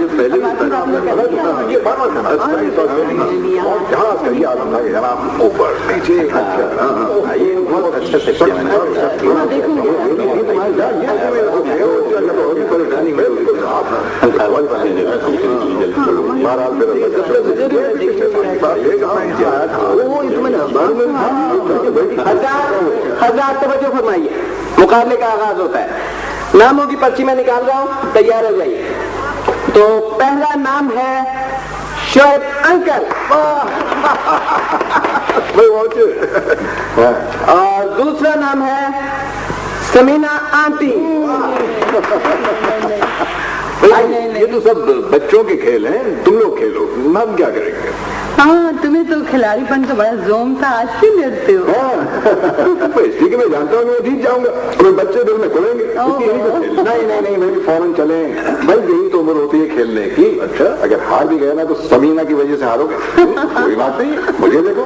पहले ये मानो जहाँ करिए आप जनाब ऊपर नीचे ये बहुत अच्छा से हजार तवज्जो फरमाइए, मुकाबले का आगाज होता है। नामों की पर्ची में निकाल रहा हूं, तैयार हो जाइए। तो पहला नाम है शोएब अंकल और दूसरा नाम है समीना आंटी। ये तो सब बच्चों के खेल हैं, तुम लोग खेलो, हम क्या करेंगे। हाँ, तुम्हें तो खिलाड़ीपन का बड़ा जोम था, आज क्यों डरते हो? इसलिए कि मैं जानता हूँ मैं जीत जाऊंगा, तो बच्चे दिल में खोलेंगे। नहीं, मैं भी फौरन चले भाई, यही तो उम्र होती है खेलने की। अच्छा, अगर हार भी गए ना तो समीना की वजह से हारोगे। कोई बात नहीं, मुझे देखो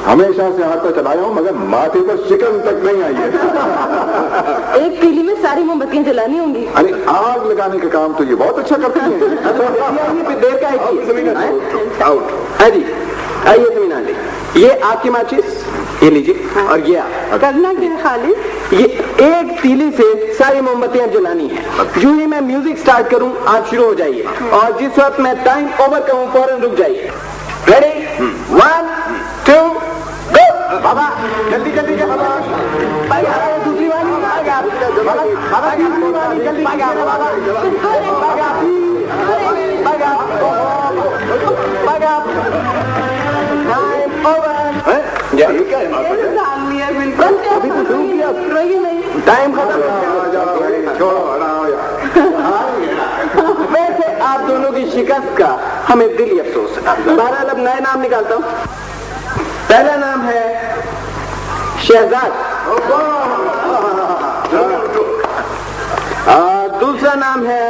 हमेशा से हाथ तो चलाया हूँ, मगर माथे पर शिकन तक नहीं आई है। एक तीली में सारी मोमबत्तियां जलानी होंगी। अरे आग लगाने का काम तो ये बहुत अच्छा करते हैं। देर का आउट है जी। आइए समीना जी, ये आपकी माचिस, ये लीजिए, और ये आप करना क्या है खालिद? ये एक तीली से सारी मोमबत्तियां जलानी है। जो ही मैं म्यूजिक स्टार्ट करूं आप शुरू हो जाइए, और जिस वक्त मैं टाइम ओवर कहूं फौरन रुक जाइए। रेडी, 1 2 गो। बाबा जल्दी जल्दी दूसरी वाली दूसरी वाली जल्दी अभी तो शुरू किया, टाइम खत्म। वैसे आप दोनों की शिकस्त का हमें दिल ही अफसोस है। बहरहाल अब नए नाम निकालता हूँ। पहला नाम है शहजाद, और दूसरा नाम है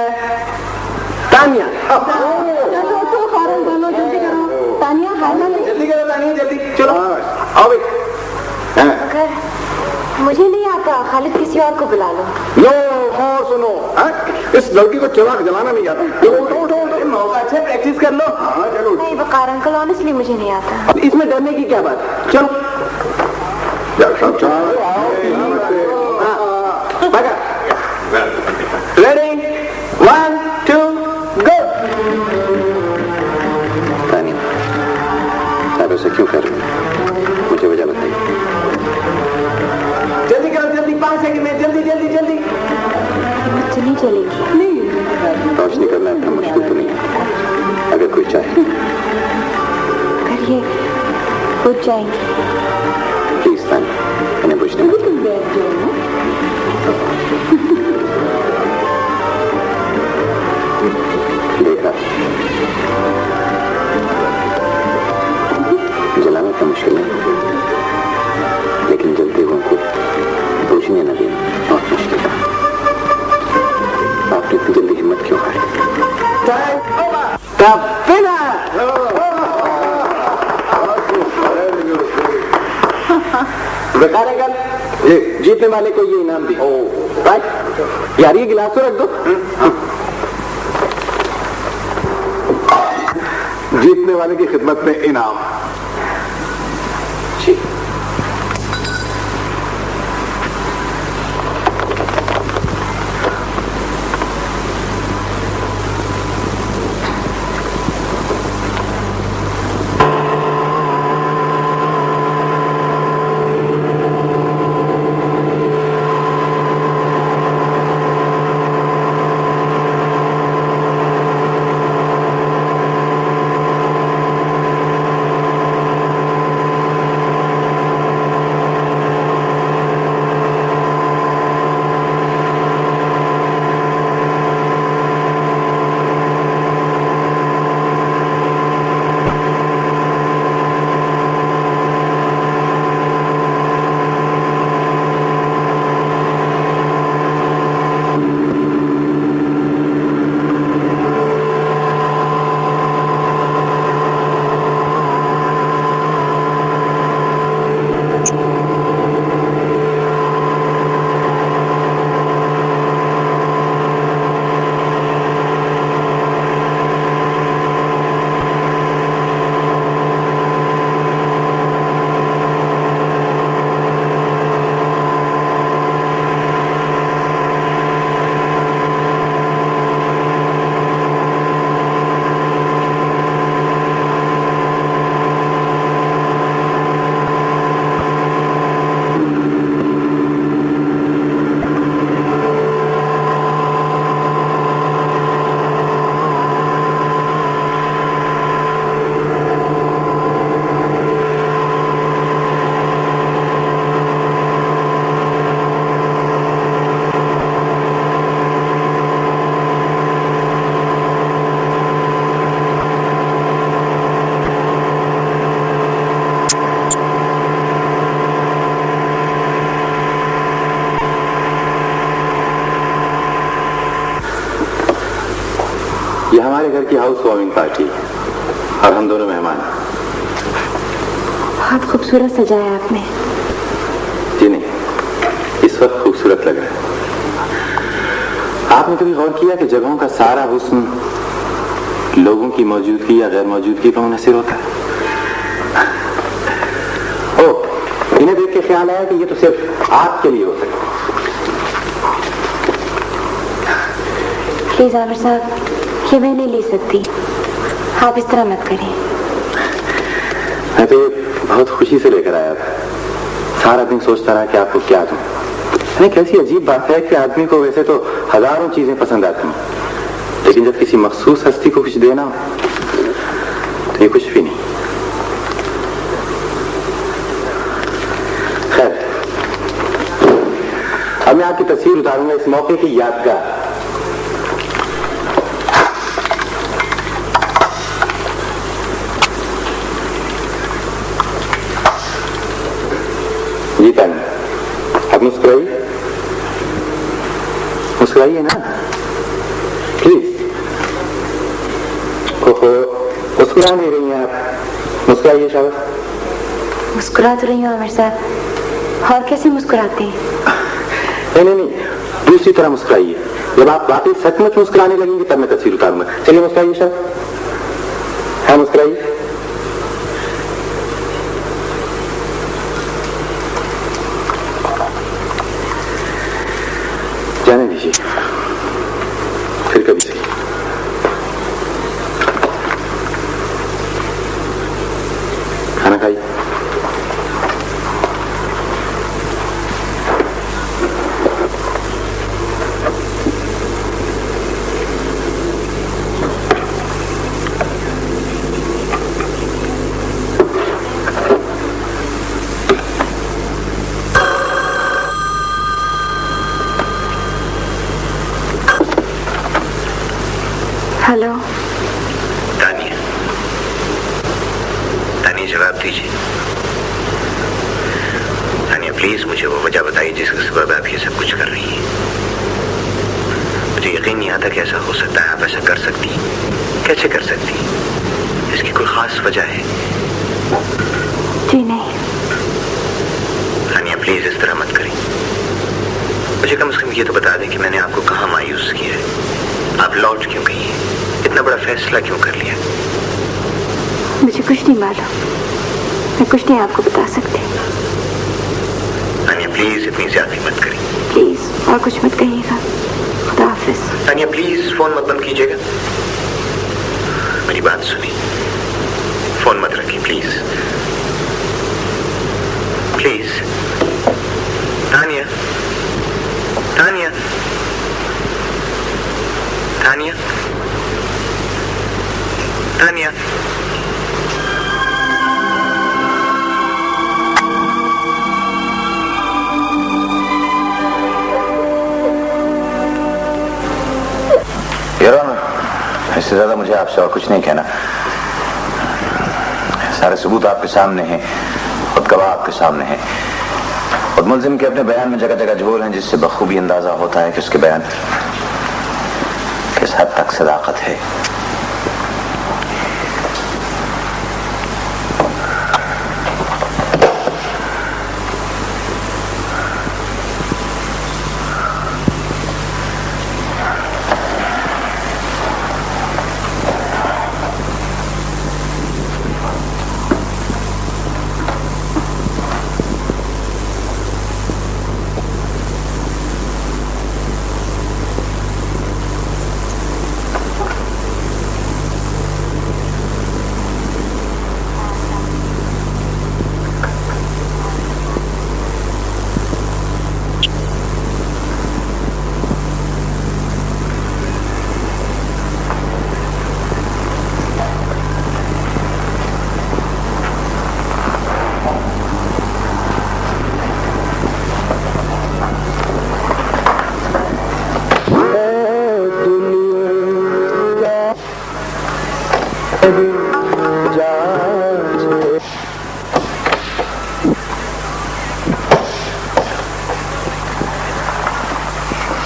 तानिया। तानिया जल्दी करो, तानिया जल्दी, चलो आओ भाई। मुझे नहीं आता, खालिद किसी और को बुला लो। लो और सुनो, इस लड़की को चिराग जलाना नहीं आता। मौका अच्छा, प्रैक्टिस कर लो। हाँ चलो। नहीं वकार अंकल, ऑनेस्टली मुझे नहीं आता। इसमें डरने की क्या बात है, चलो। रेडी, 1 2 गो। आप ऐसा क्यों कर रहे हैं, मुझे वजह बताइए। जल्दी करो, जल्दी, 5 सेकंड में, जल्दी जल्दी जल्दी। चली चलेगी नहीं, टॉर्च निकलना इतना मुश्किल तो नहीं है, अगर कोई चाहे करिए, बुझ जाएंगे। प्लीज तानिया, इन्हें बुझने मत दो। बैठ जाओ। देखा, जलाना इतना मुश्किल है, लेकिन जलते हुए को बुझने न देना बहुत मुश्किल है। आपने इतनी जल्दी हिम्मत क्यों हारी? जीतने वाले को ये इनाम दी। राइट यार, ये गिलास तो रख दो। जीतने वाले की खिदमत में इनाम। हमारे घर की हाउस वार्मिंग पार्टी और हम दोनों मेहमान। बहुत खूबसूरत सजाया आपने। जी नहीं, इस वक्त खूबसूरत लग रहा है। आपने कभी गौर किया कि जगहों का सारा हुस्न लोगों की मौजूदगी या गैर मौजूदगी पर मुनहसिर होता है? इन्हें देख के ख्याल आया कि ये तो सिर्फ आपके लिए हो सकता है। प्लीज आमिर साहब, ये मैं नहीं ले सकती, आप इस तरह मत करें। मैं तो ये बहुत खुशी से लेकर आया था। सारा दिन सोचता रहा कि आपको क्या दूं। नहीं, कैसी अजीब बात है कि आदमी को वैसे तो हजारों चीजें पसंद आती हैं, लेकिन जब किसी मखसूस हस्ती को कुछ देना हो तो ये कुछ भी नहीं। खैर, अब मैं आपकी तस्वीर उतारूंगा इस मौके की यादगार। जी तानी, अब मुस्कुराइए, मुस्कुराइए ना प्लीज। ओहो, मुस्कुरा नहीं रही हैं आप, मुस्कुराइए शाबाश। मुस्कुरा तो रही हूँ आमिर साहब, और कैसे मुस्कुराते हैं? नहीं, दूसरी तरह मुस्कुराइए। जब आप वाकई सचमुच मुस्कुराने लगेंगे तब मैं तस्वीर उतारूंगा। चलिए मुस्कुराइए शाबाश। हाँ मुस्कुराइए। जाने दीजिए, फिर कभी सही। खाना खाइए। हेलो तानिया, जवाब दीजिए। तानिया प्लीज मुझे वो वजह बताइए जिसके सबब आप ये सब कुछ कर रही हैं। मुझे यकीन नहीं आता कि ऐसा हो सकता है। आप ऐसा कर सकती, कैसे कर सकती? इसकी कोई खास वजह है? जी नहीं। तानिया प्लीज इस तरह मत करें। मुझे कम से कम ये तो बता दें कि मैंने आपको कहाँ मायूस किया है। आप लौट क्यों गई हैं? इतना बड़ा फैसला क्यों कर लिया? मुझे कुछ नहीं मालूम, मैं कुछ नहीं आपको बता सकती। तानिया प्लीज इतनी ज्यादती मत करिए। प्लीज और कुछ मत कहिएगा। खुदा हाफिज। तानिया प्लीज फोन मत बंद कीजिएगा। मेरी बात सुनिए, फोन मत रखिए प्लीज। प्लीज तानिया, तानिया, तानिया, तानिया। इससे ज्यादा मुझे आपसे और कुछ नहीं कहना। सारे सबूत आपके सामने हैं, खुद गवाह आपके सामने हैं। खुद मुल्जिम के अपने बयान में जगह जगह झोल हैं, जिससे बखूबी अंदाजा होता है कि उसके बयान किस हद तक सदाकत है।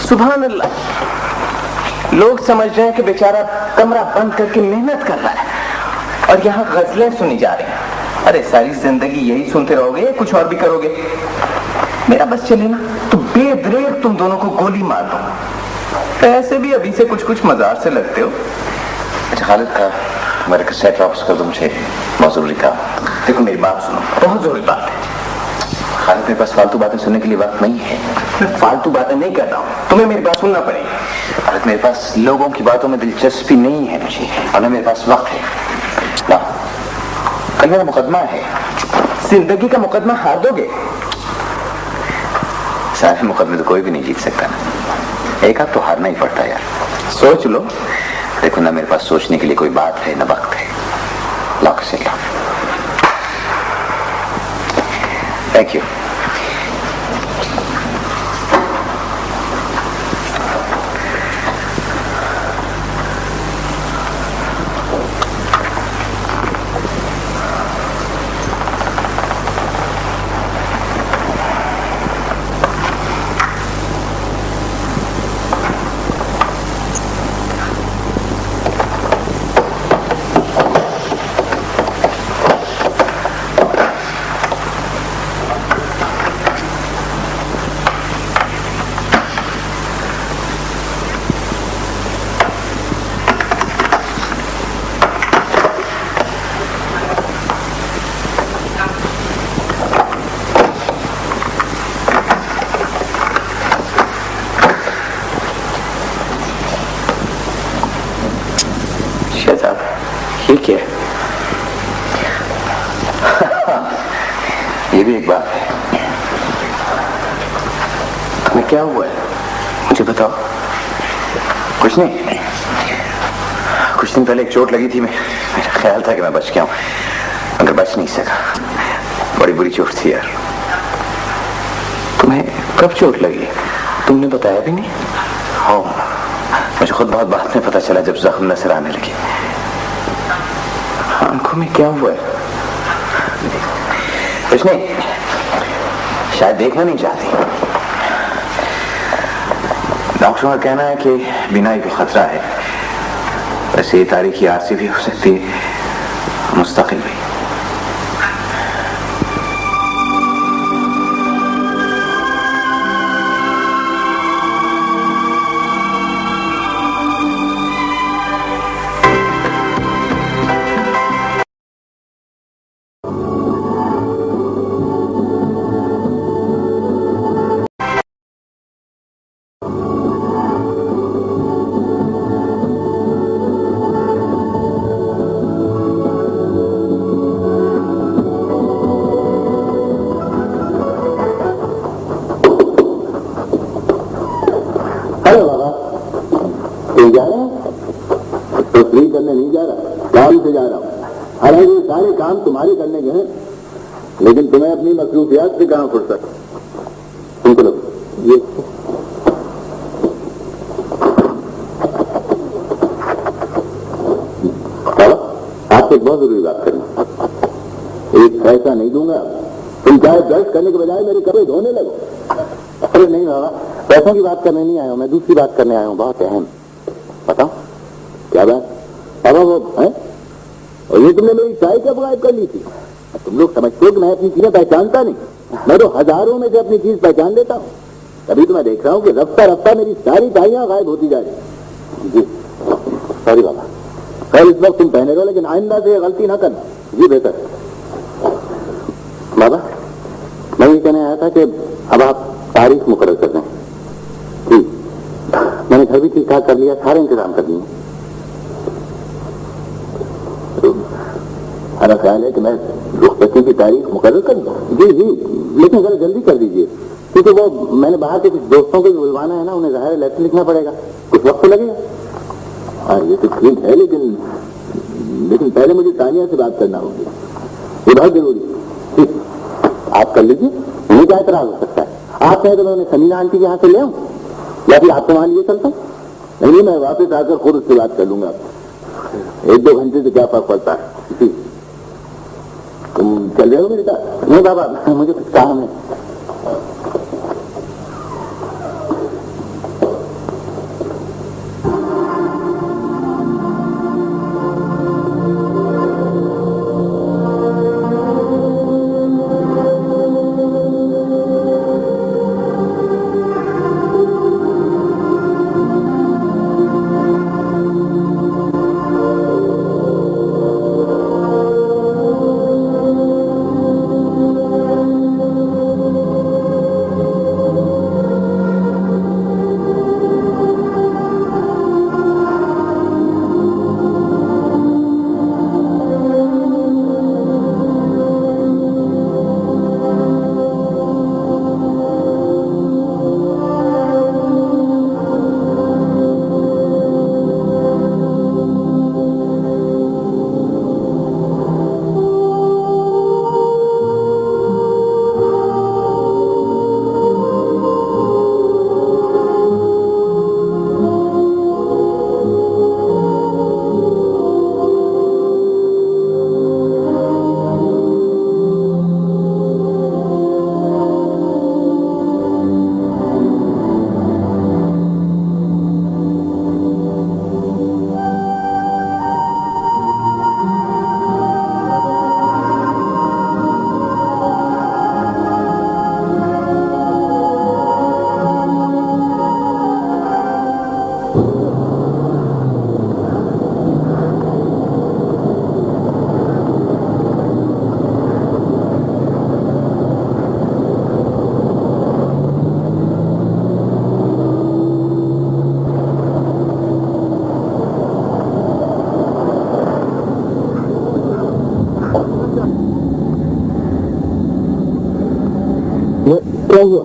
सुभान अल्लाह। लोग समझ रहे हैं कि बेचारा कमरा बंद करके मेहनत कर रहा है और यहाँ गजलें सुनी जा रही हैं। अरे सारी जिंदगी यही सुनते रहोगे या कुछ और भी करोगे? मेरा बस चले ना तो बेदरेक तुम दोनों को गोली मार दो। ऐसे भी अभी से कुछ कुछ मजार से लगते हो। अच्छा खालिद, मेरे कैसेट वापस कर दो, मुझे बहुत जरूरी काम। देखो मेरी बात सुनो, बहुत जरूरी बात है। खालिद, मेरे पास फालतू बातें सुनने के लिए वक्त नहीं है। मैं फालतू बातें नहीं कर रहा हूँ, तुम्हें मेरी बात सुनना पड़ेगी। खालिद, मेरे पास लोगों की बातों में दिलचस्पी नहीं है मुझे, और न मेरे पास वक्त है ना। कल मेरा मुकदमा है। जिंदगी का मुकदमा हार दोगे? सारे मुकदमे तो कोई भी नहीं जीत सकता ना, एक आध तो हारना ही पड़ता है यार। सोच लो। देखो ना, मेरे पास सोचने के लिए कोई बात है न वक्त है। लॉक से लॉक। Thank you. ये क्या है? ये भी एक बात है। तुम्हें क्या हुआ है, मुझे बताओ। कुछ नहीं, कुछ दिन पहले एक चोट लगी थी। मेरा ख्याल था कि मैं बच गया हूं, मगर बच नहीं सका। बड़ी बुरी चोट थी यार। तुम्हें कब चोट लगी? तुमने बताया भी नहीं। हाँ, मुझे खुद बहुत बाद में पता चला जब जख्म नजर आने लगे। आंखों में क्या हुआ है? कुछ नहीं, शायद देखना नहीं चाहती। डॉक्टरों का कहना है कि बीनाई का खतरा है। वैसे ये तारीखी आरसी भी हो सकती है, मुस्तकिल भी। काम तुम्हारे करने के हैं, लेकिन तुम्हें अपनी मसरूफियात से कहां फुर्सत। तुमको लो ये आपसे बहुत जरूरी बात करनी। एक पैसा नहीं दूंगा, तुम चाहे ब्रश करने के बजाय मेरे कपड़े धोने लगो। अरे नहीं बाबा, पैसों की बात करने नहीं आया हूं मैं, दूसरी बात करने आया हूं, बहुत अहम। बताओ क्या बात? बाबा वो है, और ये तुमने मेरी चाय कब गायब कर ली थी? तुम लोग समझते हो कि मैं अपनी चीजें पहचानता नहीं? मैं तो हजारों में से अपनी चीज पहचान लेता हूँ। तभी तो मैं देख रहा हूँ कि रफ्ता रफ्ता मेरी सारी चाइयां गायब होती जा रही। जी सॉरी बाबा। खैर इस वक्त तुम पहने रहो, लेकिन आइंदा से गलती ना करना। जी बेहतर। बाबा मैं ये कहने आया था कि अब आप तारीख मुकर्रर कर दें। जी मैंने घर भी ठीक ठाक कर लिया, सारे इंतजाम कर दिए। मेरा ख्याल है कि मैं रुखसती की तारीख मुकर्रर कर दूं। जी जी, लेकिन जरा जल्दी कर दीजिए, क्योंकि वो मैंने बाहर के कुछ दोस्तों को भी बुलवाना है ना, उन्हें ज़ाहिर लेटर लिखना पड़ेगा, कुछ वक्त तो लगेगा। हाँ ये तो ठीक है, लेकिन पहले मुझे तानिया से बात करना होगी, ये बहुत जरूरी। ठीक, आप कर लीजिए, मुझे क्या एतराज हो सकता है? आप कहें तो मैं उन्हें समीना आंटी के यहाँ से ले आऊँ, या फिर आपको मान लिए चलता हूँ? नहीं, मैं वापस आकर खुद उससे बात कर लूंगा। 1-2 घंटे से क्या फर्क पड़ता है? तुम चल रहे हो मेरे साथ? नहीं बाबा, मुझे कुछ काम है। क्या हुआ?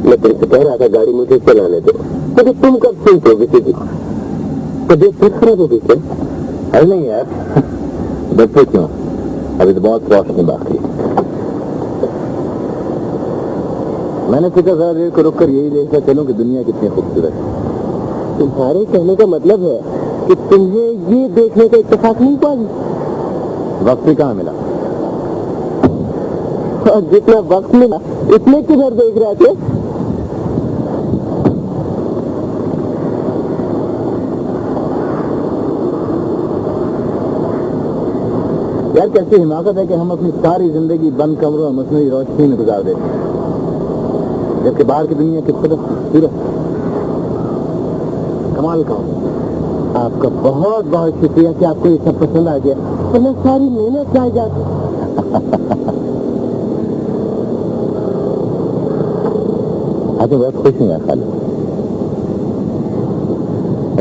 मैं तेरे से कह रहा था गाड़ी मुझे चलाने दो, तो तुम कब सुनते हो किसी की? तबीयत फिर खराब हो गई क्या? अरे नहीं यार, बैठो क्यों, अभी तो बहुत रोशनी बाकी। मैंने सोचा जरा देर को रुककर यही देखना चलूं कि दुनिया कितनी खूबसूरत है। तुम्हारे कहने का मतलब है कि तुम्हें ये देखने का इत्तेफाक नहीं हुआ? वक्त भी कहाँ मिला, और जितना वक्त मिला इतने किधर देख रहे थे? यार कैसी हिमाकत है कि हम अपनी सारी जिंदगी बंद कमरों और मसनूई रोशनी में गुजार देते हैं, जबकि बाहर की दुनिया किस तरह खूबसूरत। कमाल का आपका बहुत बहुत शुक्रिया कि आपको ये सब पसंद आ गया, वरना सारी मेहनत जाए जाती। आज मैं बहुत खुश हूँ यार खाली।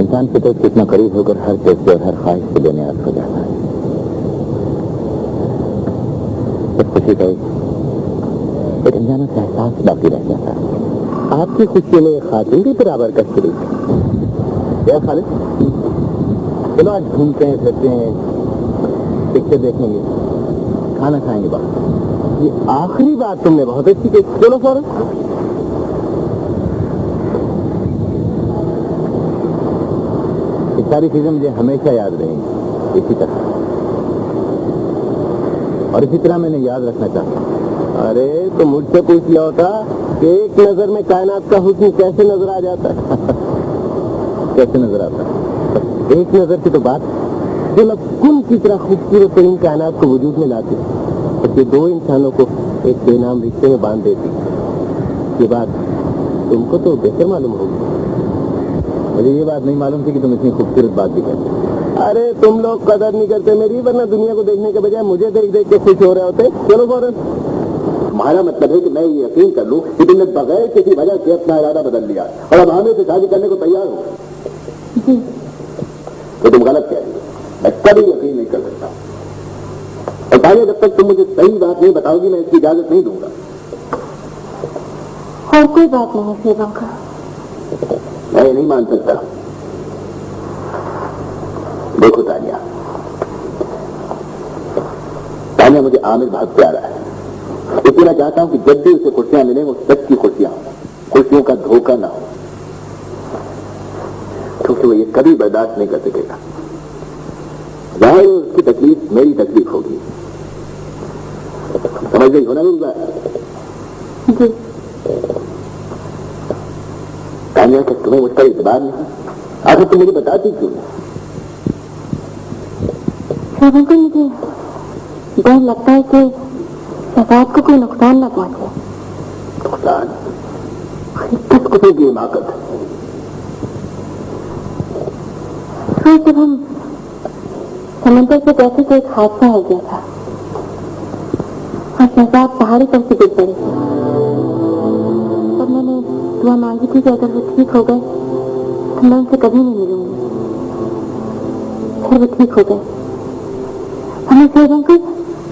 इंसान फितरत कितना करीब होकर हर चीज और हर ख्वाहिश से बेनियाज हो जाता है। खुशी का एक अनजाना सा एहसास बाकी रह जाता है। आपकी खुशी में खातून भी बराबर का शरीक है। क्या खालिद, चलो आज घूमते हैं, फिरते हैं, पिक्चर देखेंगे, खाना खाएंगे। बात ये आखिरी बात तुमने बहुत अच्छी की। चलो फौरन। ये सारी चीजें मुझे हमेशा याद रहेंगी इसी तरह, और इसी तरह मैंने याद रखना चाहता। अरे तो मुझसे पूछ लिया होता कि एक नजर में कायनात का हुस्न कैसे नजर आ जाता है। कैसे नजर आता है? एक नजर की तो बात जो लबकुन की तरह खूबसूरत तरीन कायनात को वजूद में लाती है, और ये दो इंसानों को एक बेनाम रिश्ते में बांध देती। ये बात तुमको तो बेहतर मालूम होगी, मुझे ये बात नहीं मालूम थी कि तुम इतनी खूबसूरत बात भी करते। अरे तुम लोग कदर नहीं करते मेरी, वरना दुनिया को देखने के बजाय मुझे देख देख के खुश हो रहे होते। चलो फौरन। तुम्हारा मतलब है कि मैं ये यकीन कर लूं कि तुमने बगैर किसी वजह से अपना इरादा बदल लिया और अब आमिर से शादी करने को तैयार हो? तो तुम गलत कह रही हो, मैं कभी यकीन नहीं कर सकता। और पहले जब तक तुम मुझे सही बात नहीं बताओगी मैं इसकी इजाजत नहीं दूंगा। और कोई बात नहीं है सेवका, मैं नहीं मान सकता। देखो तानिया, तानिया मुझे आमिर बहुत प्यारा है, इसलिए मैं चाहता हूं कि जब भी उसे खुशियां मिले वो सच्ची खुशियां हो, खुशियों का धोखा ना हो, क्योंकि वो ये कभी बर्दाश्त नहीं कर सकेगा। जाहिर है उसकी तकलीफ मेरी तकलीफ होगी, समझ गई हो ना मेरी बात? तानिया कि तुम्हें मुझ पर इतबार नहीं, आखिर तुम मुझे बताती क्यों? मुझे डर लगता है कि शहजाद को कोई नुकसान न पहुंचे। नुकसान? किस किस्म की हिमाकत? जब हम समंदर के पैसे से एक हादसा हो गया था और शहजाद पहाड़ी पर से गिर पड़े थे, तब मैंने दुआ मांगी थी कि अगर वो ठीक हो गए तो मैं उनसे कभी नहीं मिलूंगी। फिर वो ठीक हो गए, हमें फिर वो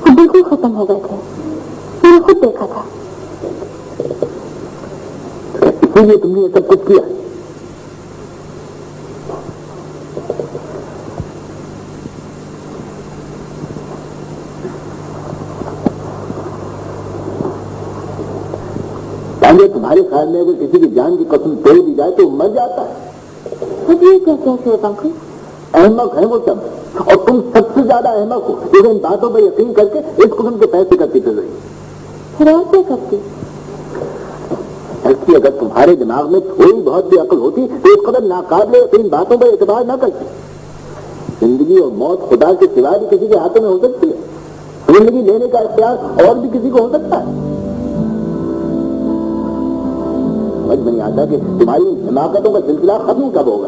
बिल्कुल खत्म हो गए थे, मैंने खुद देखा था। इसीलिए तुमने ये सब कुछ किया? तुम्हारे ख्याल में अगर किसी की जान की कसम तोड़ दी जाए तो मर जाता है? ये कैसे अंकल? अहमक है वो सब, और तुम सबसे ज्यादा अहमक हो जो इन बातों पर यकीन करके इस किस्म के पैसे करती फिर रही। फिर और क्या करती? ऐसी अगर तुम्हारे दिमाग में थोड़ी बहुत भी अकल होती तो इस कदर नाकाबिले इन बातों पर एतबार न करती। जिंदगी और मौत खुदा के सिवा भी किसी के हाथों में हो सकती है, जिंदगी लेने का इख्तियार और भी किसी को हो सकता है। समझ में नहीं आता कि तुम्हारी हिमाकतों का सिलसिला खत्म कब होगा।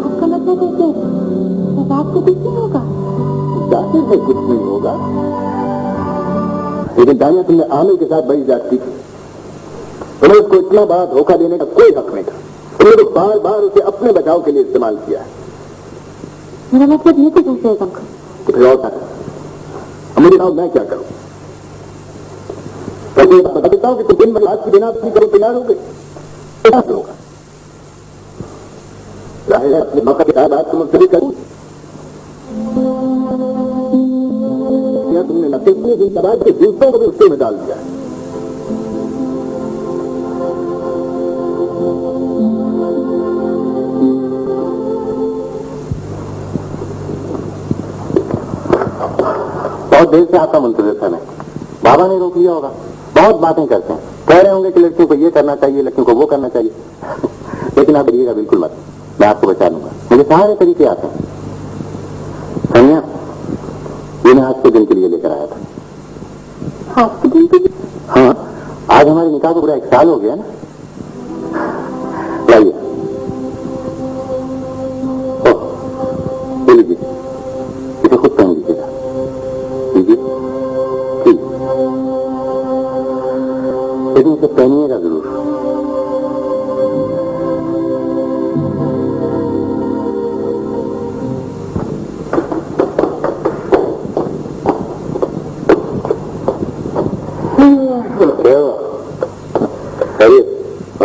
आपका मतलब है कि शहजाद को कुछ नहीं होगा? जाहिर है कुछ नहीं होगा, लेकिन तानिया तुमने आमिर के साथ बड़ी ज्यादती की। तुम्हें उसको इतना बड़ा धोखा देने का कोई हक नहीं था। तुमने तो बार बार उसे अपने बचाव के लिए इस्तेमाल किया है। मेरा मतलब ये तो दूसरे अंकल। तो फिर और था, मुझे बताओ मैं क्या करूं? तो बता देता हूँ कि तुम दिन भर आज की बिना अपनी करो तैयार हो गए, क्या होगा? जाहिर है अपने मौका के साथ बात तुम सभी करूँ, तुमने न सिर्फ अपनी समाज के दूसरों को भी उससे में डाल दिया है। बहुत देर से आपका मुंतज़िर था मैं, बाबा ने रोक लिया होगा। बहुत बातें करते हैं, कह रहे होंगे कि लड़कियों को ये करना चाहिए, लड़कियों को वो करना चाहिए लेकिन आप डरिएगा बिल्कुल मत, मैं आपको बचा लूंगा, मुझे सारे तरीके आते हैं। कन्या, ये मैं आज के दिन के लिए लेकर आया था। आज के दिन के लिए? हाँ, आज हमारे निकाह को पूरा 1 साल हो गया ना। लाइए, ले लीजिए, इसे खुद पहन लीजिएगा। लीजिए, ठीक, लेकिन इसे पहनिएगा जरूर।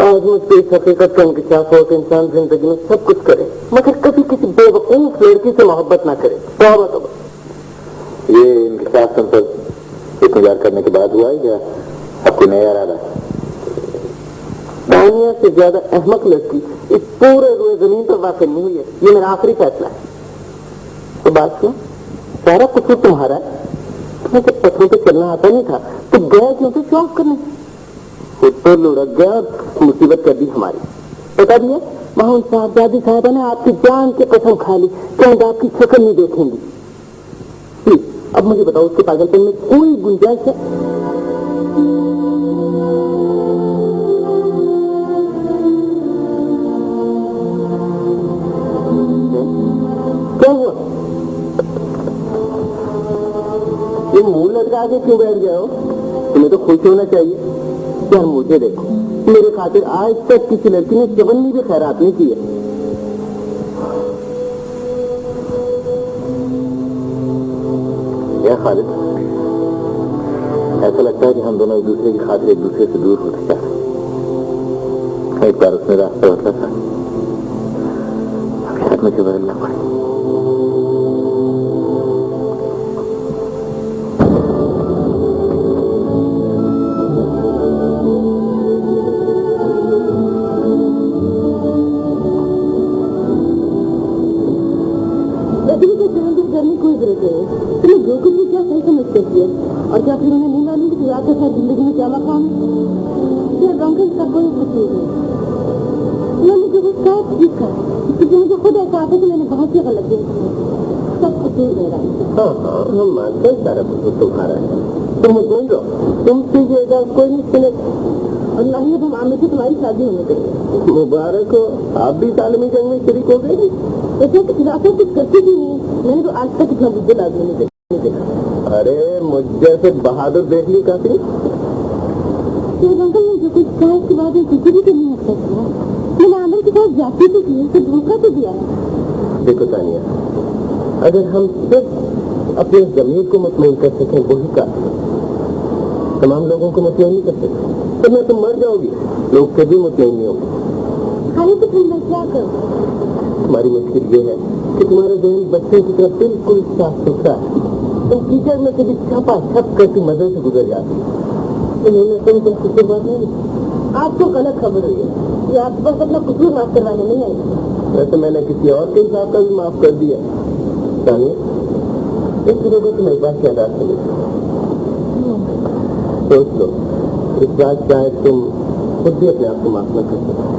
आज मुझको इस हकीकत का इंकशाफ हो कि इंसान जिंदगी में सब कुछ करे मगर कभी किसी बेवकूफ लड़की से मोहब्बत ना करे। तौबा तौबा। ये इंकशाफ संसद इंतजार करने के बाद हुआ है या आपको नया इरादा? दानिया से ज्यादा अहमक लड़की इस पूरे रुए जमीन पर वाक़ई नहीं हुई है, ये मेरा आखिरी फैसला है। तो बात सुनो, सारा कुछ तुम्हारा है, तुम्हें जब पत्थरों पे चलना आता नहीं था तो गया क्यों थे शौक करने, खुद पर लुढ़क गया, मुसीबत कर दी हमारी। बता दिया वहां उन साहबजादी साहबा ने आपकी जान के कसम खा ली कि हम आपकी शक्ल नहीं देखेंगी। प्लीज अब मुझे बताओ, उसके पागलपन में कोई गुंजाइश है? क्या हुआ? ये मुंह लटका के क्यों बैठ गए हो? तुम्हें तो खुश होना चाहिए। यार मुझे देखो, मेरे खातिर आज तक किसी लड़की ने चवन्नी भी खैरात नहीं की है। या खालिद, ऐसा लगता है कि हम दोनों एक दूसरे की खातिर एक दूसरे से दूर होते जा रहे हैं। एक बार उसने रास्ता बदला था, अब शायद मुझे बदलना पड़े। तुम्हें जो कुछ भी क्या सही समझ सकती है और क्या फिर उन्हें नहीं मालूम कि रात के साथ जिंदगी में क्या मकाम है? रंगल का कोई कसूर नहीं, मैंने जो कुछ कहा ठीक कहा, क्योंकि मुझे खुद एहसास है कि मैंने बहुत सी गलतियां की, सब कसूर मेरा है। हाँ, हम मानते हैं सारा कसूर तुम्हारा है, तुम मुझे लो, तुमसे ये एजाज कोई नहीं सुने और ना ही अब हम आमिर से तुम्हारी शादी होने देंगे। मुबारक हो, आप भी आलमी जंग में शरीक हो गए। ऐसा कि खिलाफत कुछ करती भी नहीं, मैंने तो आज तक इतना बुजुर्ग आदमी नहीं देखा। अरे मुझ जैसे बहादुर देख ली काफी। अंकल ने जो कुछ कहा उसके बाद कुछ भी तो नहीं हो सकता, मैंने आमिर के साथ जाती तो की, उसे धोखा तो दिया है। देखो तानिया, अगर हम सिर्फ अपने जमीर को मुतमईन कर सकें वही काफी है, तमाम लोगों को मुतमईन नहीं कर सकते तो मैं तुम मर जाओगी, लोग कभी मुतमईन नहीं होंगे। खाली तो फिर मैं क्या करूँ? हमारी मुश्किल ये है कि तुम्हारे जहन बच्चे की तरफ बिल्कुल साफ सुथरा है, तुम टीचर में से भी छपा छप करके मदद से गुजर जाती है। तुम बात नहीं, आपको गलत खबर हुई है, ये आपके पास अपना कसूर माफ करवाने नहीं आई। वैसे मैंने किसी और के हिसाब का भी माफ कर दिया। इस तरह को तुम्हारे पास क्या डाल सकते? सोच लो, इस बात शायद तुम खुद भी अपने आप को माफ न कर सको।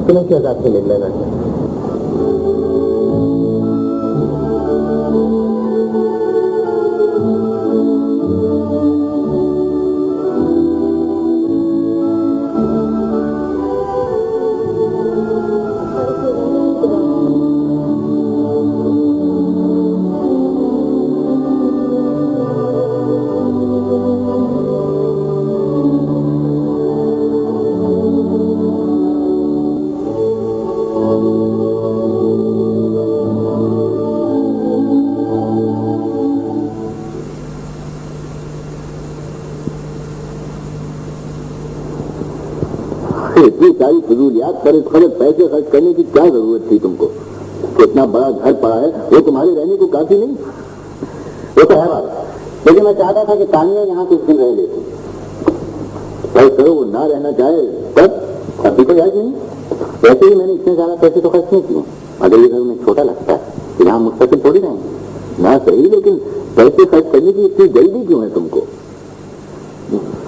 तुम्हें क्या बात से मिल लेना चाहिए? इतनी सारी फजूलियात पर इस वक्त पैसे खर्च करने की क्या जरूरत थी तुमको? इतना बड़ा घर पड़ा है, वो तुम्हारे रहने को काफी नहीं? वो तो है बात, लेकिन मैं चाहता था कि तानिया यहाँ कुछ दिन रह लेती। भाई करो, वो ना रहना चाहे तब अभी तो याद नहीं। वैसे ही मैंने इतने ज्यादा पैसे तो खर्च नहीं किए। अगर ये घर में छोटा लगता है कि यहाँ मुस्तकिल थोड़ी रहेंगे ना, सही, लेकिन पैसे खर्च करने की इतनी जल्दी क्यों है तुमको?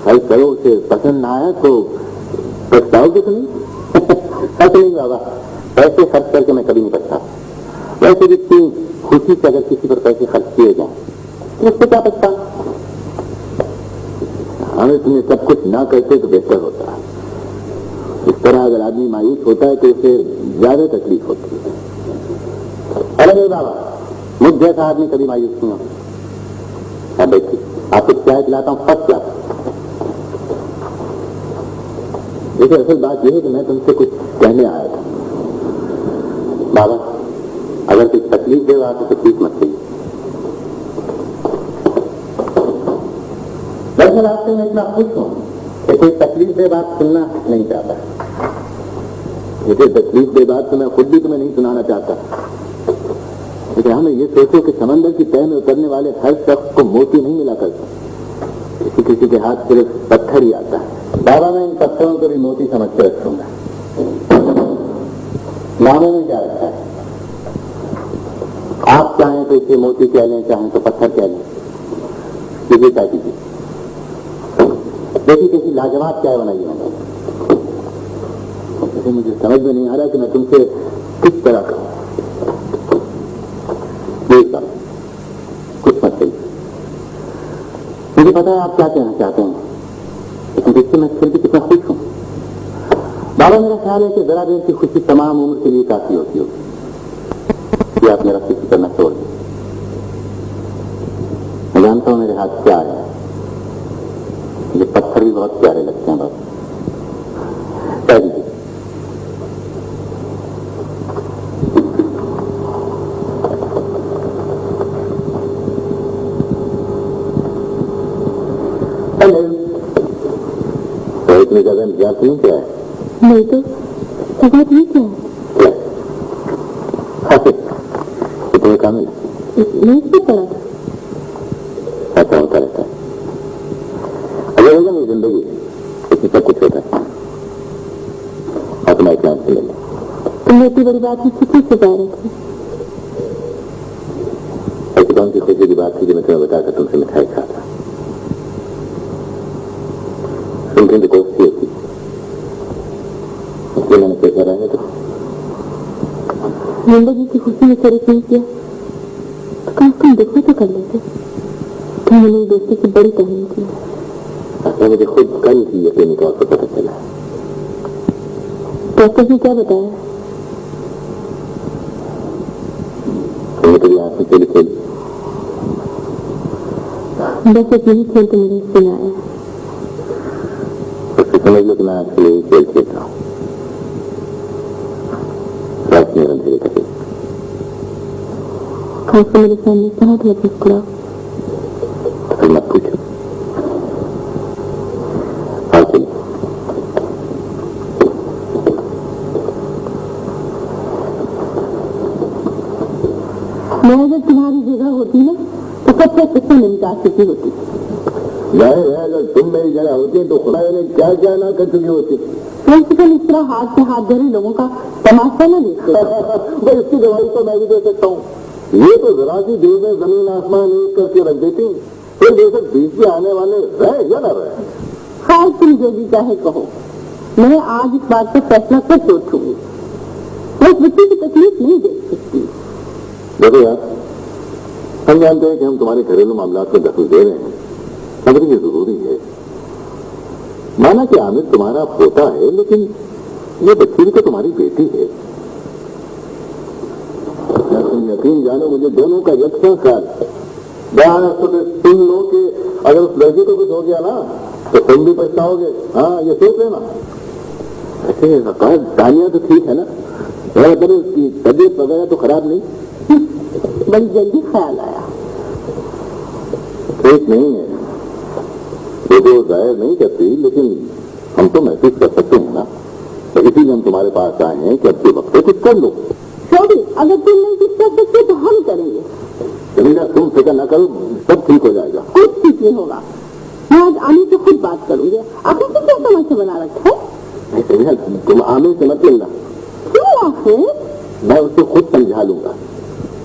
भाई करो, उसे पसंद ना आया तो पछताओगे तो नहीं? ऐसे नहीं बाबा, पैसे खर्च करके मैं कभी नहीं पछता। वैसे भी इतनी खुशी से अगर किसी पर पैसे खर्च किए जाए तो उससे क्या पछता? हमें तुम्हें सब कुछ ना करते तो बेहतर होता है। इस तरह अगर आदमी मायूस होता है तो उसे ज्यादा तकलीफ होती है। अरे नहीं बाबा, मुझ जैसा आदमी कभी मायूस नहीं होता। अब देखिए, आपको चाय पिलाता हूँ, फर्स्ट क्लास। देखिए, असल बात यह है कि मैं तुमसे कुछ कहने आया था। बाबा, अगर कोई तकलीफ दे रहा तो तकलीफ मत चाहिए। दरअसल आपसे मैं इतना खुश हूं कि कोई तकलीफ दे बात सुनना नहीं चाहता। मुझे तकलीफ दे बात तो मैं खुद भी तुम्हें नहीं सुनाना चाहता, लेकिन हमें ये सोचो कि समंदर की तह में उतरने वाले हर शख्स को मोती नहीं मिला करता, किसी किसी के हाथ सिर्फ पत्थर ही आता है। बाबा, मैं इन पत्थरों को भी मोती समझ कर रखूंगा। नामों में क्या रखा है? आप चाहें तो इसे मोती कह लें, चाहें तो पत्थर कह लें। कीजिए क्या कीजिए, देखिए कैसी लाजवाब चाय बनाई है। मुझे समझ में नहीं आ रहा कि मैं तुमसे किस तरह कहूं। कुछ मत कहिए, मुझे पता है आप क्या कहना चाहते हैं, लेकिन देखिए मैं फिर भी कितना खुश हूं। बाबा, मेरा ख्याल है कि जरा देर की खुशी तमाम उम्र के लिए काफी होती होगी कि आप मेरा फिक्र करना छोड़ दें। मैं जानता हूं मेरे हाथ क्या है, मुझे पत्थर भी बहुत प्यारे लगते हैं बाबा। कह दीजिए। तो इतनी ज्यादा इंतजार नहीं क्या है? नहीं तो बात ये क्या है? तुम्हें काम मिला? मैं इससे पढ़ा था। ऐसा होता रहता है, अगर होगा मेरी जिंदगी इसमें सब कुछ होता है। और तुम्हारे क्लास से ले लें। तुमने इतनी बड़ी बात मुझसे क्यों छुपा रखी? ऐसी कौन सी खुशी की बात थी जो मैं तुम्हें बताकर तुमसे मिठाई खाता? तुमसे तो कोई होती, इसलिए मैंने क्या करा है? तो जिंदगी की खुशी में शरीक नहीं किया तो कम से कम दुख तो कर लेते। तुमने मेरी दोस्ती की बड़ी कहानी की। ऐसा मुझे खुद कल ही यकीनी तौर पर पता चला। डॉक्टर ने क्या बताया? तुमने कभी आंख में खेली खेली? बस एक यही खेल तो मुझे इससे आया। समझ लो कि मैं आपके लिए खेल खेलता हूँ। रात में अंधेरे का खेल। खास मेरे सामने कहा तो मत मुस्कुराओ। फिर मत पूछो। हाँ चलिए। मैं अगर तुम्हारी जगह होती ना तो कब तक इससे निकाल चुकी होती। अगर तुम मेरी जगह होती तो खुदा ने क्या क्या ना कर चुकी होती। कम से कम इस तरह हाथ से हाथ धरे लोगों का तमाशा ना देखते। भाई इसकी दवाई तो मैं भी दे सकता हूँ। ये तो जरा सी देर में जमीन आसमान एक करके रख देती, फिर बेशक बीच में आने वाले रहे या न रहे। खैर तुम जो भी चाहे कहो, मैं आज इस बात पर फैसला कर सोचूंगी। मैं इस बच्चे की तकलीफ नहीं देख सकती। देखो यार, हम जानते हैं कि हम तुम्हारे घरेलू मामलात में दखल दे रहे हैं, मगर ये जरूरी है। माना कि आमिर तुम्हारा पोता है, लेकिन ये बच्ची भी तो तुम्हारी बेटी है। तुम यकीन जानो, मुझे दोनों का यकसा ख्याल है। तो सुन लो कि अगर उस लड़की को कुछ हो गया ना तो तुम भी पछताओगे। हाँ, ये सोच लेना। ऐसे दानिया तो ठीक है ना, मतलब उसकी तबीयत वगैरह तो खराब नहीं? बड़ी जल्दी ख्याल आया। ठीक नहीं है, वो तो जाहिर नहीं करती, लेकिन हम तो महसूस कर सकते हैं ना। तो इसीलिए हम तुम्हारे पास आए हैं कि अब के वक्त कुछ कर लो। छोड़ी, अगर तुम नहीं कुछ कर सकते तो हम करेंगे। जमीना तुम फिक्र न करो, सब ठीक हो जाएगा। कुछ ठीक नहीं होगा। मैं आज आने से खुद बात करूंगी। आपने तो क्या समस्या बना रखा है? नहीं जमीना, तुम आने से मत मिलना। क्यों आखिर? मैं उसको खुद समझा लूंगा।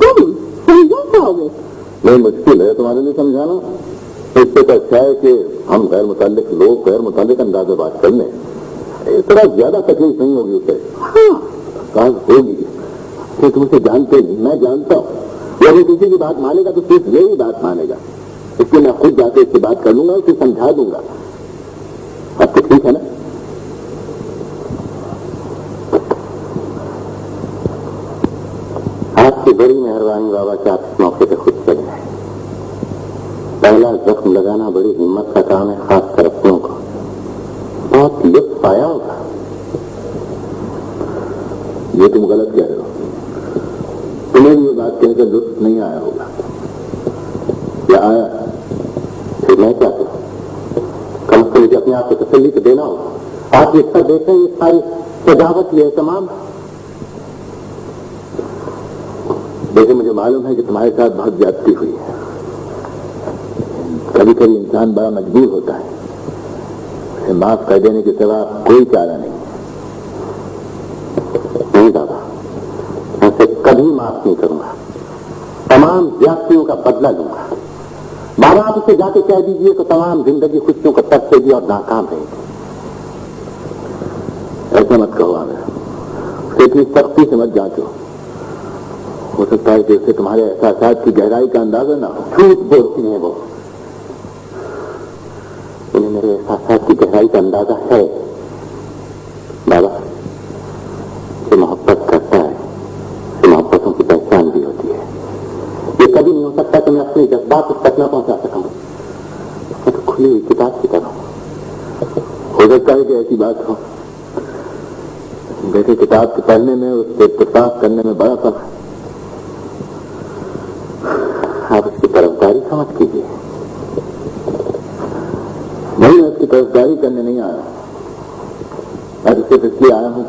तुम समझा पाओगे? नहीं, मुश्किल है तुम्हारे लिए समझाना। इससे तो अच्छा है कि हम गैर मुताल्लिक लोग गैर मुताल्लिक अंदाजे बात कर लें। इस तरह ज्यादा तकलीफ नहीं होगी उसे। हाँ, कहाँ होगी? तो तुम उसे जानते नहीं, मैं जानता हूँ। यदि किसी की बात मानेगा तो सिर्फ यही बात मानेगा। इसलिए मैं खुद जाकर इससे बात कर लूंगा, उसे समझा दूंगा। अब तो ठीक है ना? आपकी बड़ी मेहरबानी बाबा कि आप इस मौके पर खुद चले आए। पहला जख्म लगाना बड़ी हिम्मत का काम है, खासकर अपनों को। बहुत लुत्फ आया होगा। ये तुम गलत कह रहे हो। तुम्हें ये बात कहकर लुत्फ नहीं आया होगा। या आया? फिर मैं क्या करूं? कम से कम मुझे अपने आप को तसल्ली तो देना होगा। आप ये सब देखें, ये सारी सजावट, ये तमाम। देखिए, मुझे मालूम है कि तुम्हारे साथ बहुत ज्यादती हुई है। कभी कभी इंसान बड़ा मजबूर होता है। उसे माफ कर देने के सिवा कोई चारा नहीं। नहीं दादा, मैं उसे कभी माफ नहीं करूंगा। तमाम ज्यादतियों का बदला लूंगा। बाबा, आप उसे जाके कह दीजिए तो तमाम जिंदगी खुशियों को तरसेगी और नाकाम रहेगी। ऐसा मत कहो आमिर। उसके इतनी सख्ती से मत जांचो। हो सकता है कि उससे तुम्हारे एहसास की गहराई का अंदाजा ना हो। झूठ बोलती है वो। उन्हें मेरे एहसास की गहराई का अंदाजा है। बाबा, जो मोहब्बत करता है, तो मोहब्बतों की पहचान भी होती है। ये कभी नहीं हो सकता कि मैं अपने जज्बात उस तक न पहुंचा सकूं। मैं तो खुली हुई किताब की तरह। हो सकता है कि ऐसी बात हो। देखिए, किताब के पढ़ने में, उससे इत्तेफाक करने में बड़ा फर्क है। आप उसकी तरफदारी समझ कीजिए। नहीं, मैं उसकी तरफदारी करने नहीं आया। मैं तो सिर्फ इसलिए आया हूं,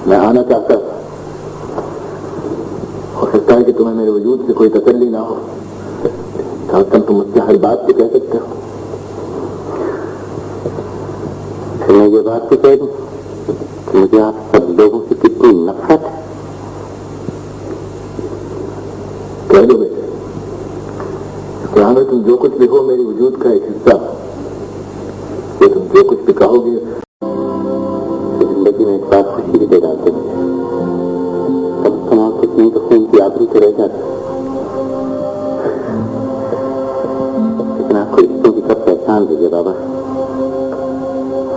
मैं आना चाहता। हो सकता है कि तुम्हें मेरे वजूद से कोई तसल्ली ना हो। कम से कम तुम मुझसे हर बात को कह सकते हो। फिर मैं ये बात तो कह दूं कि मुझे आप सब लोगों से कितनी नफरत है। कह दो बेटे, कुरान में तुम जो कुछ भी हो, मेरी वजूद का एक हिस्सा। तो तुम जो कुछ भी कहोगे, तो जिंदगी में एक बात खुशी भी दे डालते मुझे। कम से कम कुछ नहीं तो खून की आबरू तो रह जाती। लेकिन आपको रिश्तों की सब पहचान दीजिए बाबा।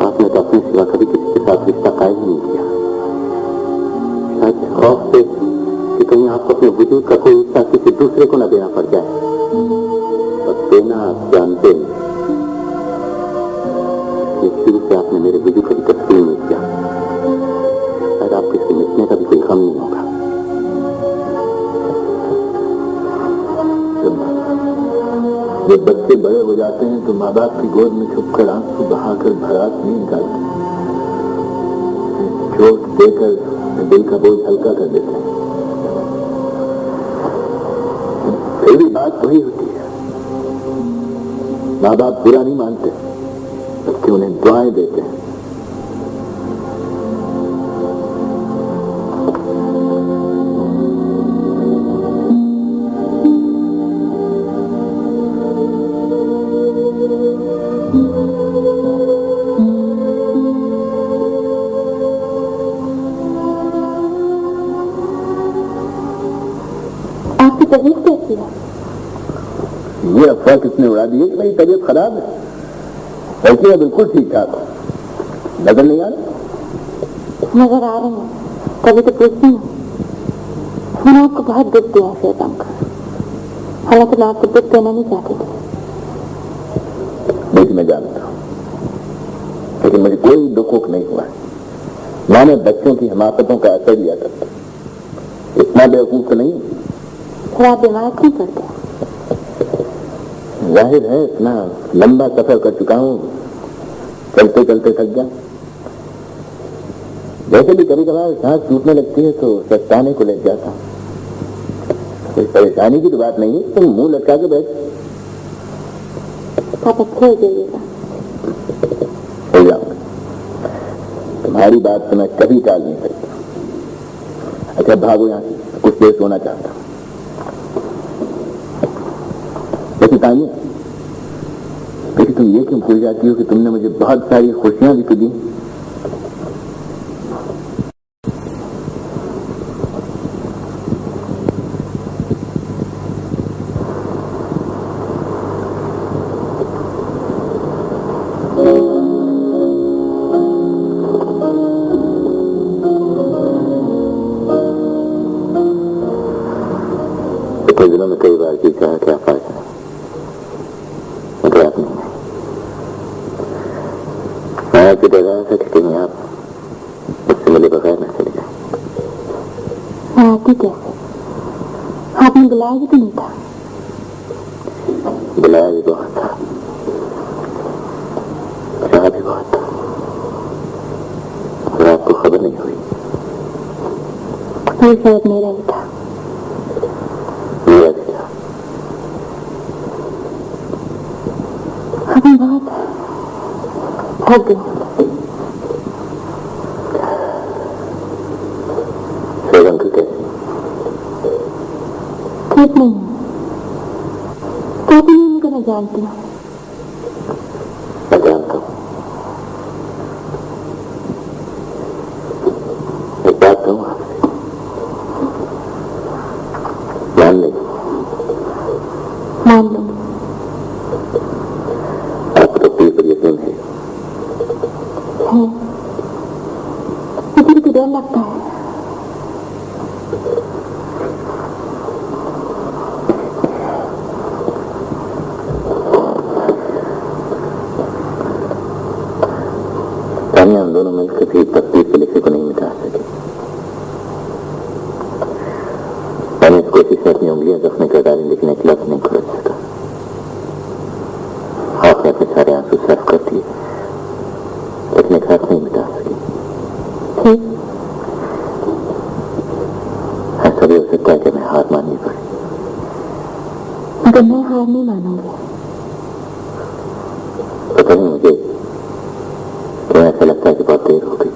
आपने तो अपने सिवा कभी किसी के साथ रिश्ता कायम नहीं किया। शायद इस खौफ से कि कहीं आपको अपने वजूद का कोई हिस्सा किसी दूसरे को न देना पड़ जाए। बस देना आप जानते हैं। ये शुरू से आपने मेरे वजूद का भी तस्लीम नहीं किया। शायद आपको इससे मिटने का भी कोई गम नहीं होगा। जब बच्चे बड़े हो जाते हैं तो माँ बाप की गोद में छुपकर आंसू बहाकर भरात नहीं निकालते। चोट देकर दिल का बोझ हल्का कर देते हैं। फिर भी बात वही होती है। माँ बाप बुरा नहीं मानते, बल्कि उन्हें दुआएं देते हैं। आपकी तबीयत कैसी है? ये अफवाह किसने उड़ा दी है कि मेरी तबीयत खराब है? ऐसी है, बिल्कुल ठीक ठाक। नजर नहीं आ रहा? नजर आ रही है, तभी तो पूछती हूँ। मैंने आपको बहुत दुख दिया शैतान का। हालांकि मैं आपको दुख देना नहीं चाहती थी। देखिए, मैं जानता हूँ, लेकिन मुझे कोई दुख नहीं हुआ। मैंने बच्चों की हिमाकतों का असर लिया करता। इतना बेवकूफ तो नहीं। फिर आप बीमार क्यों पड़ते? जाहिर है, इतना लंबा सफर कर चुका हूँ, चलते चलते थक गया। वैसे भी कभी कभार सांस टूटने लगती है तो सत्ताने को लग जाता। कोई परेशानी की तो बात नहीं है, तुम मुंह लटका के बैठ। आप अच्छे हो जाइएगा। हो जाऊंगा, तुम्हारी बात तो मैं कभी टाल नहीं सकता। अच्छा भागो यहाँ से, कुछ देर सोना चाहता हूँ। वैसे तानिया, लेकिन तुम ये क्यों भूल जाती हो कि तुमने मुझे बहुत सारी खुशियां भी तो दी। पिछले दिनों में कई बार जी कहा क्या फायदा है, मगर आप नहीं। मैं आपकी डर रहा था कि कहीं आप मुझसे मिले बगैर न चले जाए। मैं आती कैसे? आपने बुलाया भी तो नहीं था। बुलाया भी बहुत था, चाहा भी बहुत था, और आपको खबर नहीं हुई। ये शायद मेरा ही था। मेरा भी था। अब मैं बहुत थक गई। अंकल कैसे? ठीक नहीं है, कभी नहीं उनको मैं जानती हूँ। मैं जानता हूँ। एक बात कहूँ आपसे, मान लेंगे? मान लूंगी। आपको तो पीर पर यकीन है? मुझे तो डर लगता है। हम दोनों मिलकर भी तकदीर के लिखे को नहीं मिटा सके। मैंने इस कोशिश में अपनी उंगलियां जख्म कर डाली, लेकिन एक लफ्ज नहीं खुरच सका। आपने अपने सारे आंसू साफ कर दिए, लेकिन एक हाथ नहीं मिटा सके। ऐसा भी हो सकता है कि मैं हार माननी पड़े। मगर मैं हार नहीं मानूंगी। पता नहीं मुझे तो ऐसा लगता है कि बहुत देर हो गई।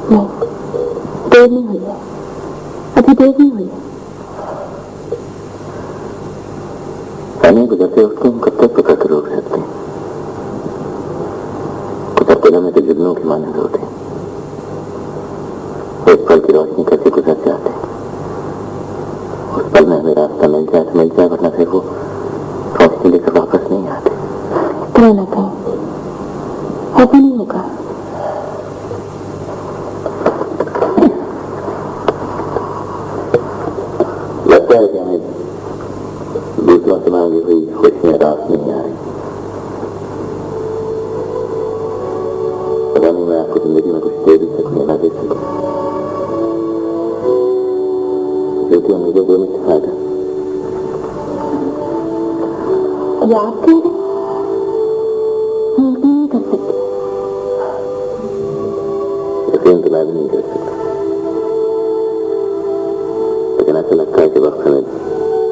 नहीं, देर नहीं हुई है, अभी देर नहीं हुई है। पानी गुजरते वक्त हम कब तक पकड़ कर रोक सकते हैं? कुछ अकेलों में तो जुगनों की मानद होते हैं, एक पल की रोशनी करके गुजर जाते हैं। उस पल में हमें रास्ता मिल जाए तो मिल जाए, वरना फिर वो रोशनी लेकर वापस नहीं आते। इतना ना कहें, ऐसा नहीं होगा। लगता है कि हमें दूसरों से मांगी हुई खुशियां रास नहीं आ रही। पता नहीं मैं आपको जिंदगी में कुछ दे भी सकूं या ना दे सकूं, क्योंकि मुझे वो में फायदा याद कर रहे नहीं कर सकती। यकीन तो मैं भी नहीं कर सकता, लेकिन ऐसा लगता है कि वक्त हमें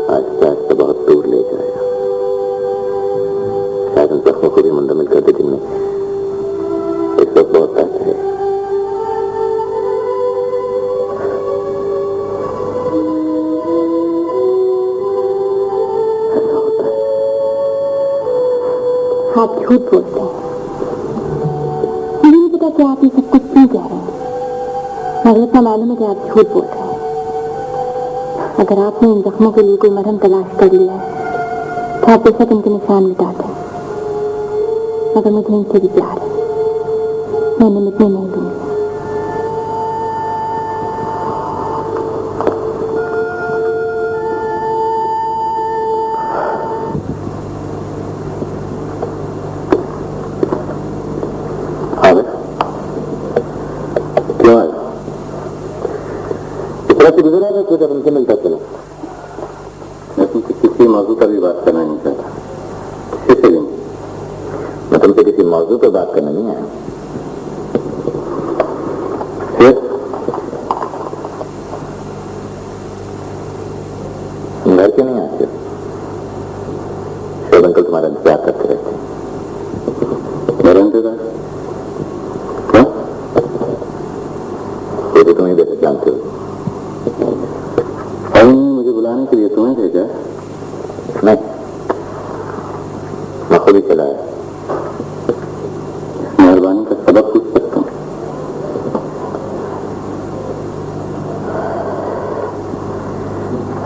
आहिस्ता आहिस्ता बहुत दूर ले जाएगा। शायद उन जख्मों को भी मुंतमिल कर दे जिनमें इस वक्त बहुत दर्द है। ऐसा होता है। आप झूठ बोलते हैं। मुझे नहीं पता कि आप ये सब कुछ क्यों कह रहे हैं, मगर इतना मालूम है कि आप झूठ बोल रहे हैं। अगर आपने इन जख्मों के लिए कोई मरहम तलाश कर लिया है तो आप बेशक इनके निशान मिटा दें, मगर मुझे इनसे भी प्यार है, मैंने मिटने नहीं दूंगी। क्यों इतना से गुजरा था, जब उनसे मिलता चला। मैं तुमसे किसी मौजू पर भी बात करना नहीं चाहता। इसलिए मैं तुमसे किसी मौजू पर बात करना नहीं आया। क्या करते रहते? मेरा इंतजार क्यों? ये तो तुम्हें बेहतर जानते हो। और मुझे बुलाने के लिए तुम्हें भेजा? नहीं, मैं खुद ही चला है। मेहरबानी का सबक पूछ सकता हूँ?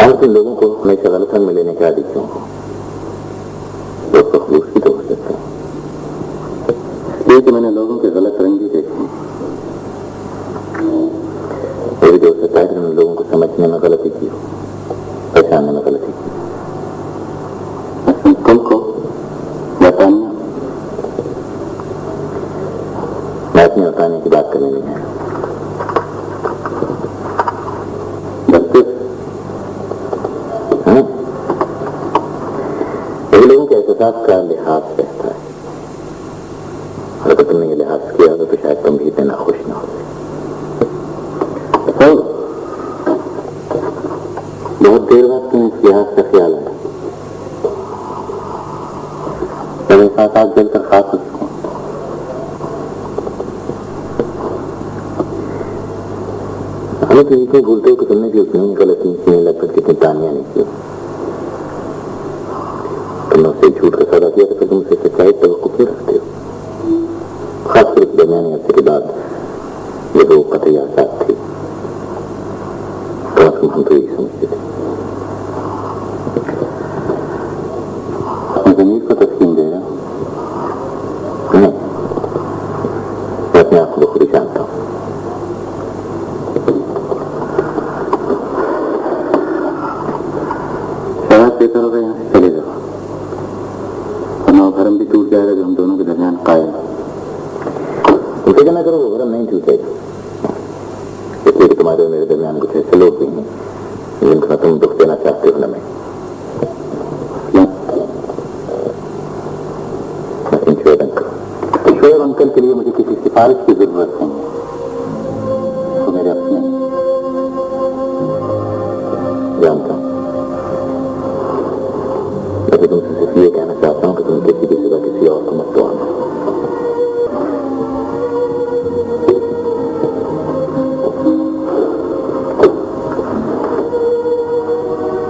और तुम लोगों को हमेशा गलत रंग में लेने के आदि क्यों हो? दोस्तों खलूस भी तो हो सकते हैं। ये कि मैंने लोगों के गलत रंग भी देखे। ये भी हो सकता है कि मैंने लोगों को समझने में गलती की हो, पहचानने में गलती की। तुमको बताना, मैं अपने बताने की बात करने नहीं है। लोगों के एहसास का लिहाज रहता है, और अगर तुमने ये लिहाज किया तो शायद तुम भी इतना खुश ना हो। बहुत देर बाद तुम्हें इस लिहाज का ख्याल आया, मेरे साथ आज जल कर खास उसको हमें तो यही भूलते हो कि तुमने भी उतनी गलती की, लगभग कितनी तानियां नहीं की। तुमने उससे झूठ का सौदा किया तो फिर तुम उसे सच्चाई तवक्को क्यों रखते हो? खासकर इस दरमियानी अरसे के बाद ये वो कतई आजाद थी, तो हम तो यही समझते थे। अपनी जमीर को तस्लीम दे रहा हूं, मैं अपने आप को खुद ही जानता हूं। शराब बेहतर होगा, यहाँ से चले जाओ, भरम भी टूट जाएगा जो हम दोनों के दरमियान कायम है। तुम फिक्र न करो, वो भरम नहीं टूटेगा, इसलिए कि तुम्हारे और मेरे दरमियान कुछ ऐसे लोग भी हैं जिनका तुम दुख देना चाहते हो। न मैं शोएब अंकल के लिए मुझे किसी सिफारिश की जरूरत नहीं है, तो मेरे अपने जानता हूं। मैं तुमसे सिर्फ ये कहना चाहता हूं कि तुम किसी भी जगह किसी और को मत आना।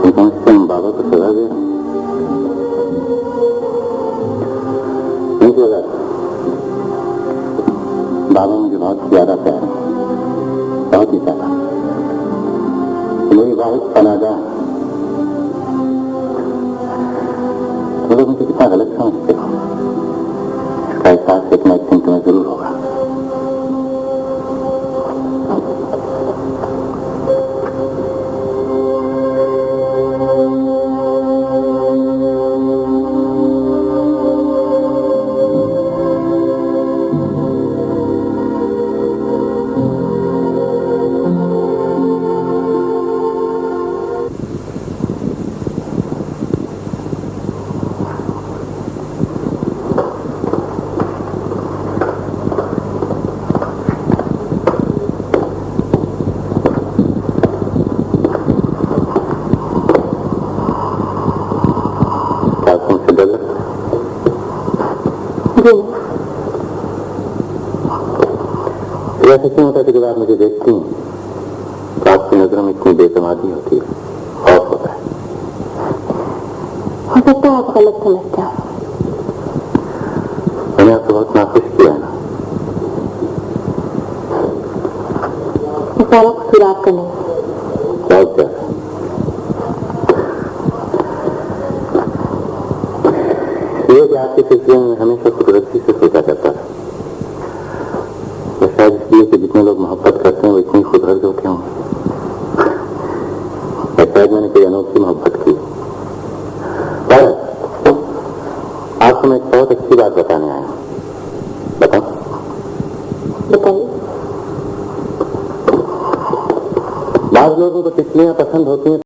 तुम समझते हम बाबा को सजा दे रहे हैं? नहीं सजा, बाबा मुझे बहुत ज्यादा प्यार है, बहुत ही प्यारा, मेरी बहुत पनादा। तो लोग मुझे कितना गलत समझते हो, इसका एहसास एक ना एक दिन तुम्हें जरूर होगा। ऐसा क्यों होता है कि जब आप मुझे देखती हैं तो आपकी नजरों में इतनी बेतमादी होती है, खौफ होता है? हो सकता है आप गलत समझते हो। मैंने आपको बहुत नाखुश किया है ना? सारा कसूर आपका नहीं, बहुत ज्यादा। ये कि आपके सिलसिले में हमेशा खुदगर्जी से सोचा करता था, शायद इसलिए कि जितने लोग मोहब्बत करते हैं वो इतनी खुदगर्ज होते हों। शायद मैंने कोई अनोखी मोहब्बत की। पर आपको मैं एक बहुत अच्छी बात बताने आया हूं। बताओ? बताइए। बाज़ लोगों को तितलियां पसंद होती हैं,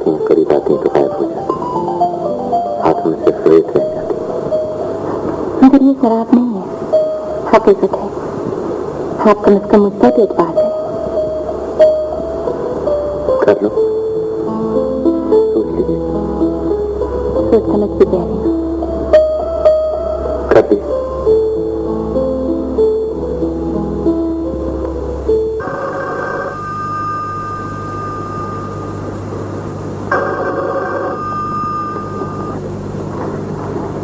आती हैं, करीब आती हैं तो गायब हो जाती हैं, हाथों में सिर्फ रेत रह जाती है। मगर ये शराब नहीं है, हकीकत है। आप कम से कम मुझ पर भी एतबार करें। कर लो, सोच लीजिए। सोच समझ के कह रही हूँ। कर दी।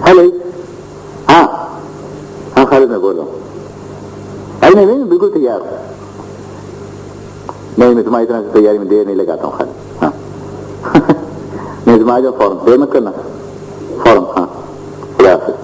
हेलो, हाँ हाँ खालिद मैं बोल रहा हूँ। अरे नहीं, बिल्कुल तैयार हूँ। नहीं, मैं तुम्हारी तरह से तैयारी में देर नहीं लगाता हूँ खालिद। हाँ नहीं, तुम आ जाओ फौरन, देर मत करना, फौरन। हाँ, खुदा हाफिज़।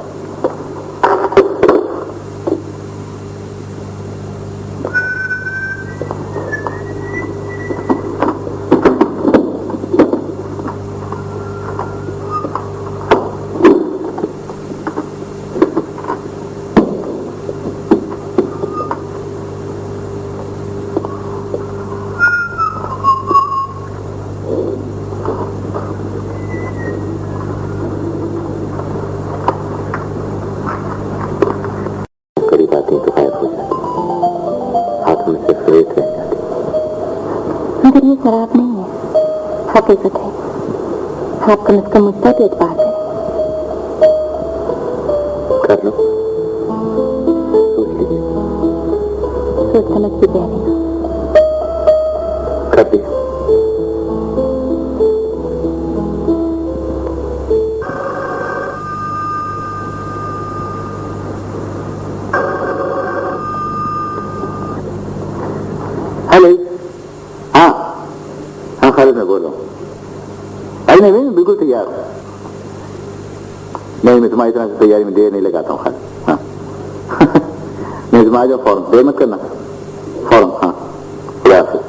करीब आती हैं तो गायब हो जाती हैं, हाथों में सिर्फ रेत रह जाती है। मगर ये शराब नहीं है, हकीकत है। आप कम से कम मुझ पर भी एतबार करें। कर लो, सोच लीजिए। सोच समझ के कह रही हूँ। कर दी। हेलो, हाँ हाँ खालिद मैं बोल रहा हूँ। अरे नहीं, बिल्कुल तैयार हूँ। नहीं, मैं तुम्हारी तरह से तैयारी में देर नहीं लगाता हूँ खालिद। हाँ नहीं, तुम आ जाओ फौरन, देर मत करना, फौरन। हाँ, खुदा हाफिज़।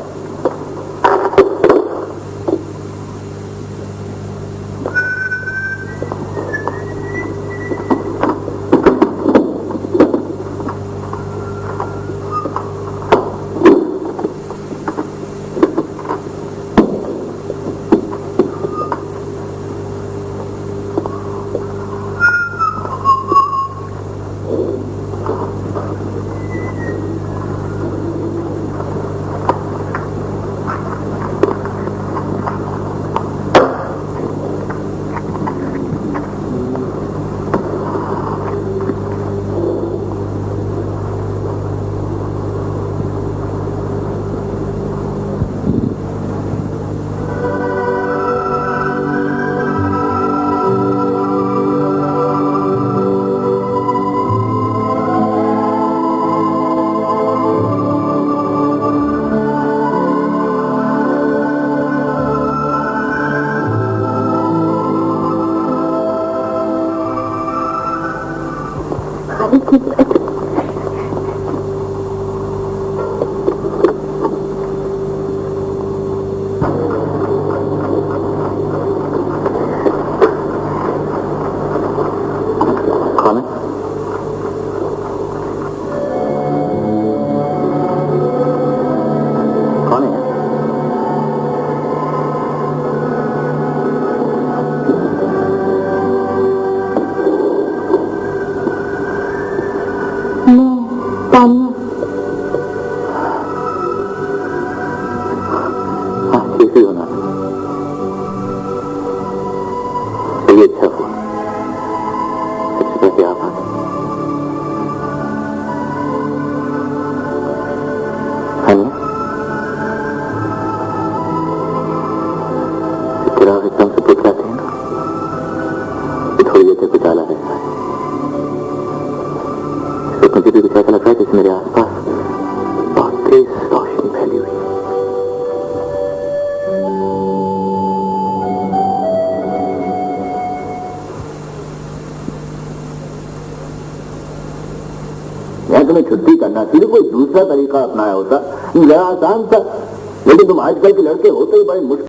कौन है? कौन है? मैं तानिया। हाँ, ठीक ही होना। चलिए, अच्छा हुआ। सबसे पहले आप आए। तानिया, चिराग एकदम से बुझ जाते हैं ना, ये थोड़ी देर तक उजाला रहता है। मुझे भी कुछ ऐसा लग रहा है जैसे मेरे आसपास बहुत तेज रोशनी फैली हुई है। मैं तुम्हें छुट्टी करना थी, कोई दूसरा तरीका अपनाया होता, जरा आसान था। लेकिन तुम आजकल के लड़के होते ही बड़े मुश्किल